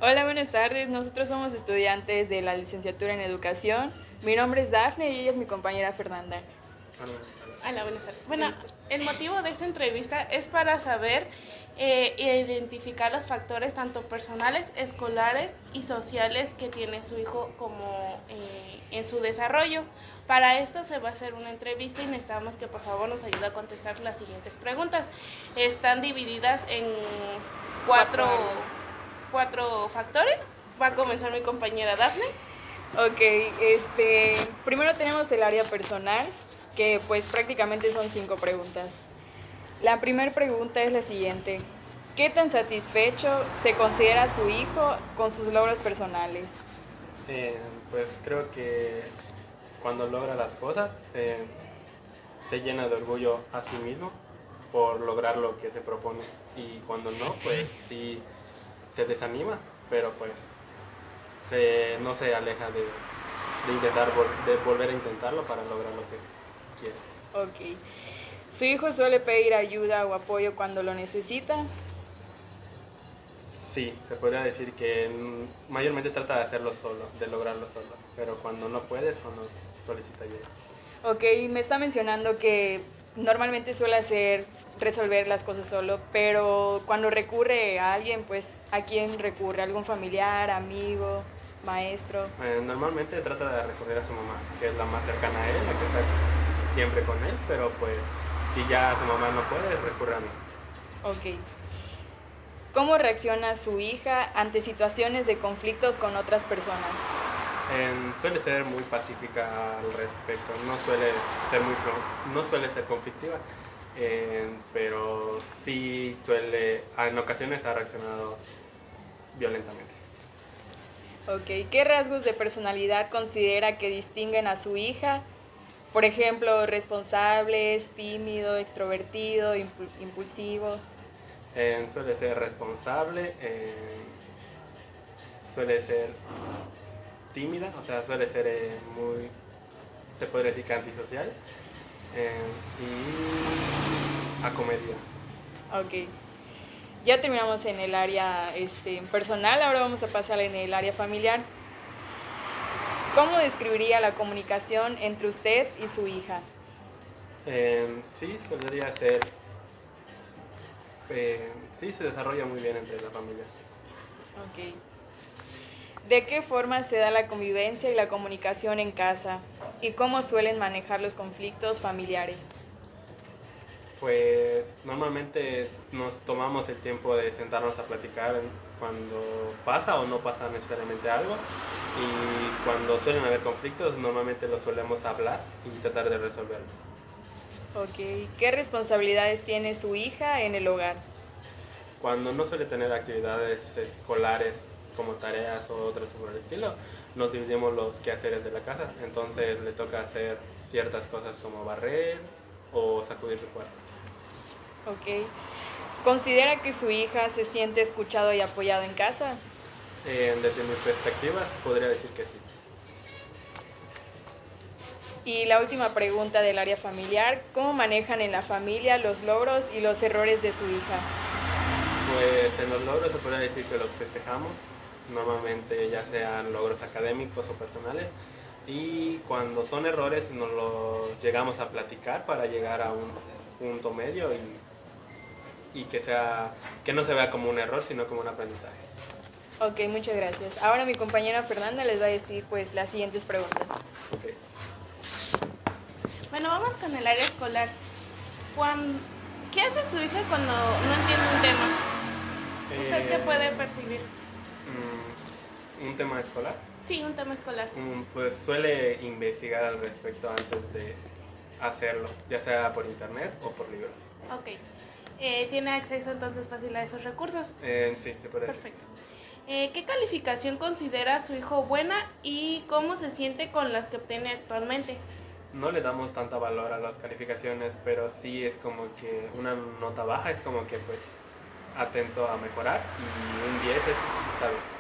Hola, buenas tardes. Nosotros somos estudiantes de la licenciatura en educación. Mi nombre es Dafne y ella es mi compañera Fernanda. Hola, buenas tardes. Hola, buenas tardes. Bueno, Buenas tardes. el motivo de esta entrevista es para saber identificar los factores tanto personales, escolares y sociales que tiene su hijo como en su desarrollo. Para esto se va a hacer una entrevista y necesitamos que por favor nos ayude a contestar las siguientes preguntas. Están divididas en Cuatro cuatro, áreas. cuatro factores. Va a comenzar mi compañera Dafne. Ok, primero tenemos el área personal, que pues prácticamente son 5 preguntas. La primera pregunta es la siguiente. ¿Qué tan satisfecho se considera su hijo con sus logros personales? Eh, pues creo que cuando logra las cosas se llena de orgullo a sí mismo por lograr lo que se propone, y cuando no, pues sí se desanima, pero pues no se aleja de intentar de volver a intentarlo para lograr lo que quiere. Ok. ¿Su hijo suele pedir ayuda o apoyo cuando lo necesita? Sí, se podría decir que mayormente trata de hacerlo solo, de lograrlo solo, pero cuando no puedes, cuando solicita ayuda. Ok, me está mencionando que normalmente suele hacer resolver las cosas solo, pero cuando recurre a alguien, pues ¿a quién recurre? ¿Algún familiar, amigo, maestro? Normalmente trata de recurrir a su mamá, que es la más cercana a él, la que está siempre con él, pero pues si ya su mamá no puede, recurre a mí. Ok. ¿Cómo reacciona su hija ante situaciones de conflictos con otras personas? Suele ser muy pacífica al respecto, no suele ser no suele ser conflictiva, pero sí en ocasiones ha reaccionado violentamente. Ok, ¿qué rasgos de personalidad considera que distinguen a su hija? Por ejemplo, responsables, tímido, extrovertido, impulsivo. Suele ser responsable, suele ser tímida, o sea, suele ser muy, se podría decir que antisocial, y acomedida. Ok. Ya terminamos en el área personal, ahora vamos a pasar en el área familiar. ¿Cómo describiría la comunicación entre usted y su hija? Sí, podría ser, sí se desarrolla muy bien entre la familia. Ok. ¿De qué forma se da la convivencia y la comunicación en casa? ¿Y cómo suelen manejar los conflictos familiares? Pues normalmente nos tomamos el tiempo de sentarnos a platicar cuando pasa o no pasa necesariamente algo, y cuando suelen haber conflictos normalmente los solemos hablar y tratar de resolverlo. Ok. ¿Qué responsabilidades tiene su hija en el hogar? Cuando no suele tener actividades escolares como tareas o otras por el estilo, nos dividimos los quehaceres de la casa. Entonces le toca hacer ciertas cosas como barrer o sacudir su cuarto. Ok. ¿Considera que su hija se siente escuchado y apoyado en casa? Desde mis perspectivas, podría decir que sí. Y la última pregunta del área familiar, ¿cómo manejan en la familia los logros y los errores de su hija? Pues en los logros se podría decir que los festejamos, normalmente ya sean logros académicos o personales, y cuando son errores nos los llegamos a platicar para llegar a un punto medio y que no se vea como un error, sino como un aprendizaje. Ok, muchas gracias. Ahora mi compañera Fernanda les va a decir pues las siguientes preguntas. Okay. Bueno, vamos con el área escolar. Cuando, ¿Qué hace su hija cuando no entiende un tema? ¿Usted qué puede Eh, percibir? un tema escolar, Sí, un tema escolar. pues suele investigar al respecto antes de hacerlo, ya sea por internet o por libros. Ok. ¿Tiene acceso entonces fácil a esos recursos? Sí, se puede decir. Perfecto. ¿Qué calificación considera su hijo buena y cómo se siente con las que obtiene actualmente? No le damos tanta valor a las calificaciones, pero sí es como que una nota baja es como que pues atento a mejorar, y un 10 está bien.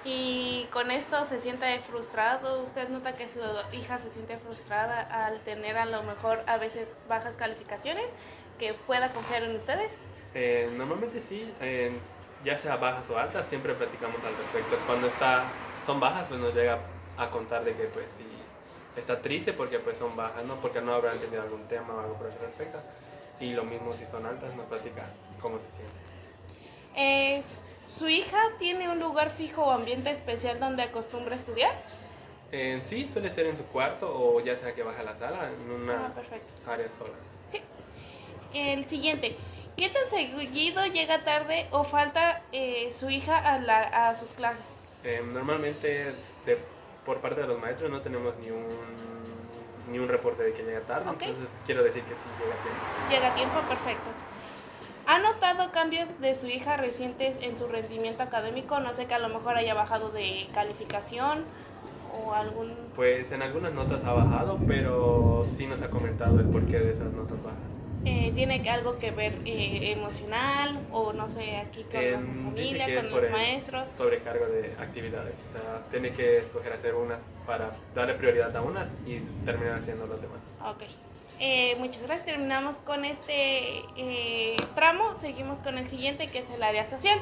Y con esto se siente frustrado. ¿Usted nota que su hija se siente frustrada al tener a lo mejor a veces bajas calificaciones? ¿Que pueda confiar en ustedes? Normalmente sí, ya sea bajas o altas, siempre platicamos al respecto. Cuando son bajas, pues nos llega a contar de que pues sí está triste porque pues son bajas, ¿no? Porque no habrán tenido algún tema o algo por ese respecto. Y lo mismo si son altas, nos platica cómo se siente. ¿Su hija tiene un lugar fijo o ambiente especial donde acostumbra estudiar? En sí suele ser en su cuarto o ya sea que baja a la sala, en una Perfecto. área sola. Sí. El siguiente. ¿Qué tan seguido llega tarde o falta su hija a sus clases? Normalmente por parte de los maestros no tenemos ni un reporte de que llega tarde, Ok. entonces quiero decir que sí llega a tiempo. Llega a tiempo, perfecto. ¿Ha notado cambios de su hija recientes en su rendimiento académico? No sé, que a lo mejor haya bajado de calificación o algún... Pues en algunas notas ha bajado, pero sí nos ha comentado el porqué de esas notas bajas. ¿Tiene algo que ver emocional o no sé, aquí con la Dice familia, que es con por los el maestros? sobrecargo de actividades, o sea, tiene que escoger hacer unas para darle prioridad a unas y terminar haciendo los demás. Ok. Muchas gracias. Terminamos con este tramo. Seguimos con el siguiente, que es el área social.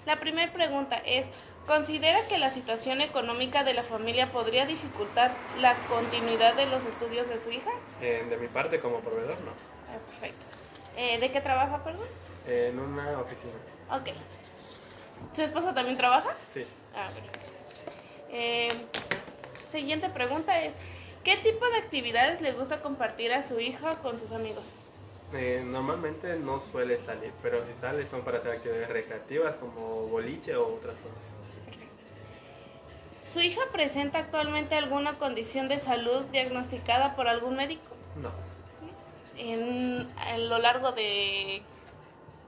La primera pregunta es, ¿considera que la situación económica de la familia podría dificultar la continuidad de los estudios de su hija? De mi parte, como proveedor, no. Perfecto. ¿De qué trabaja, perdón? En una oficina. Ok. ¿Su esposa también trabaja? Sí. Bueno. Siguiente pregunta es, ¿qué tipo de actividades le gusta compartir a su hija con sus amigos? Normalmente no suele salir, pero si sale son para hacer actividades recreativas como boliche o otras cosas. Perfecto. ¿Su hija presenta actualmente alguna condición de salud diagnosticada por algún médico? No. A lo largo de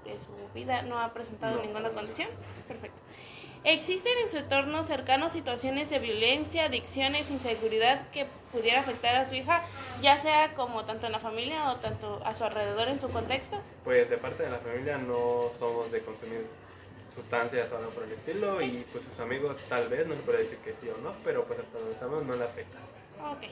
su vida no ha presentado No. ninguna condición. Perfecto. ¿Existen en su entorno cercano situaciones de violencia, adicciones, inseguridad que pudiera afectar a su hija, ya sea como tanto en la familia o tanto a su alrededor en su contexto? Pues de parte de la familia no somos de consumir sustancias o algo por el estilo y pues sus amigos tal vez, no se puede decir que sí o no, pero pues hasta donde sabemos no le afecta. Ok.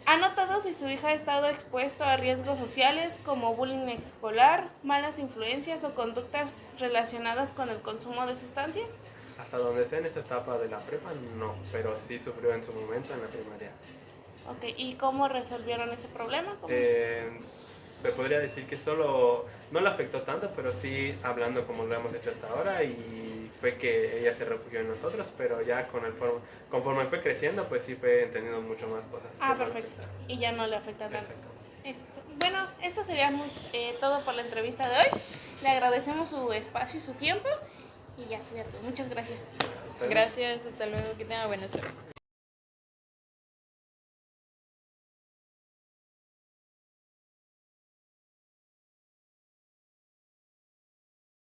¿Ha notado si su hija ha estado expuesto a riesgos sociales como bullying escolar, malas influencias o conductas relacionadas con el consumo de sustancias? Hasta donde sé en esa etapa de la prepa no, pero sí sufrió en su momento en la primaria. Ok, ¿y cómo resolvieron ese problema? Se podría decir que solo no le afectó tanto, pero sí hablando como lo hemos hecho hasta ahora y fue que ella se refugió en nosotros, pero ya conforme fue creciendo, pues sí fue entendiendo mucho más cosas. Perfecto. Y ya no le afecta tanto. Exacto. Bueno, esto sería todo por la entrevista de hoy. Le agradecemos su espacio y su tiempo y ya sería todo. Muchas gracias. Gracias, hasta luego, que tenga buenas tardes.